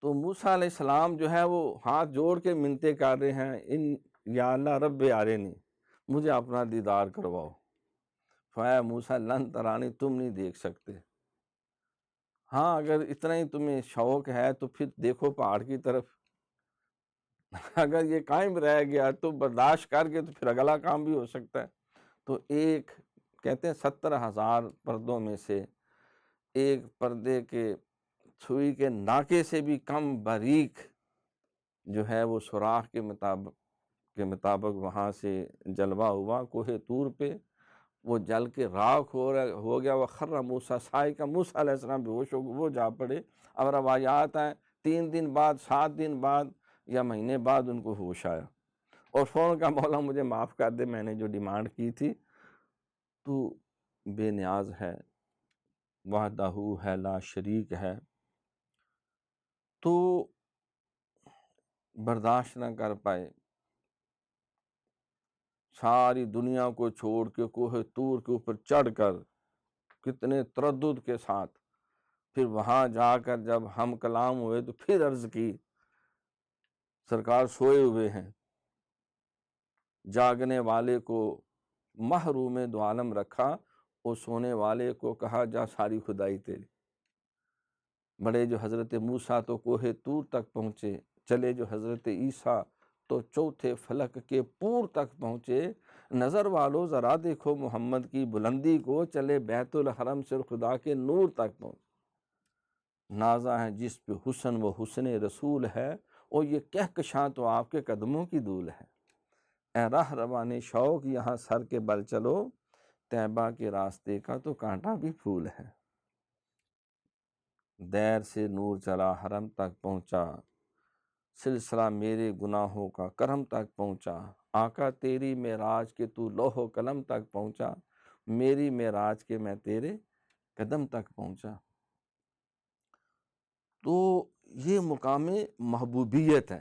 تو موسیٰ علیہ السلام جو ہے وہ ہاتھ جوڑ کے منتیں کر رہے ہیں، یا اللہ رب ارنی، مجھے اپنا دیدار کرواؤ۔ فرمایا موسیٰ لن ترانی، تم نہیں دیکھ سکتے، ہاں اگر اتنا ہی تمہیں شوق ہے تو پھر دیکھو پہاڑ کی طرف، اگر یہ قائم رہ گیا تو برداشت کر کے تو پھر اگلا کام بھی ہو سکتا ہے۔ تو ایک کہتے ہیں 70,000 پردوں میں سے ایک پردے کے سوئی کے ناکے سے بھی کم باریک جو ہے وہ سوراخ کے مطابق وہاں سے جلوہ ہوا کوہ طور پہ، وہ جل کے راکھ ہو گیا۔ وخر موسیٰ صاعقہ، موسیٰ علیہ السلام بے ہوش ہو گئے، وہ جا پڑے۔ اب روایات ہیں 3 دن بعد، 7 دن بعد یا مہینے بعد ان کو ہوش آیا، اور فوراً کہا مولا مجھے معاف کر دے، میں نے جو ڈیمانڈ کی تھی، تو بے نیاز ہے، وحدہ ہے، لا شریک ہے۔ تو برداشت نہ کر پائے، ساری دنیا کو چھوڑ کے کوہ طور کے اوپر چڑھ کر کتنے تردد کے ساتھ پھر وہاں جا کر جب ہم کلام ہوئے تو پھر عرض کی، سرکار سوئے ہوئے ہیں، جاگنے والے کو محروم دو عالم رکھا، اور سونے والے کو کہا جا ساری خدائی تیری۔ بڑے جو حضرت موسیٰ تو کوہ طور تک پہنچے، چلے جو حضرت عیسیٰ تو چوتھے فلک کے پور تک پہنچے۔ نظر والو ذرا دیکھو محمد کی بلندی کو، چلے بیت الحرم سے خدا کے نور تک پہنچے۔ نازا ہے جس پہ حسن و حسن رسول ہے، اور یہ کہکشاں تو آپ کے قدموں کی دھول ہے۔ اے راہ روان شوق یہاں سر کے بل چلو، طیبہ کے راستے کا تو کانٹا بھی پھول ہے۔ دیر سے نور چلا حرم تک پہنچا، سلسلہ میرے گناہوں کا کرم تک پہنچا۔ آقا تیری معراج کے تو لوح و قلم تک پہنچا، میری معراج کے میں تیرے قدم تک پہنچا۔ تو یہ مقام محبوبیت ہے۔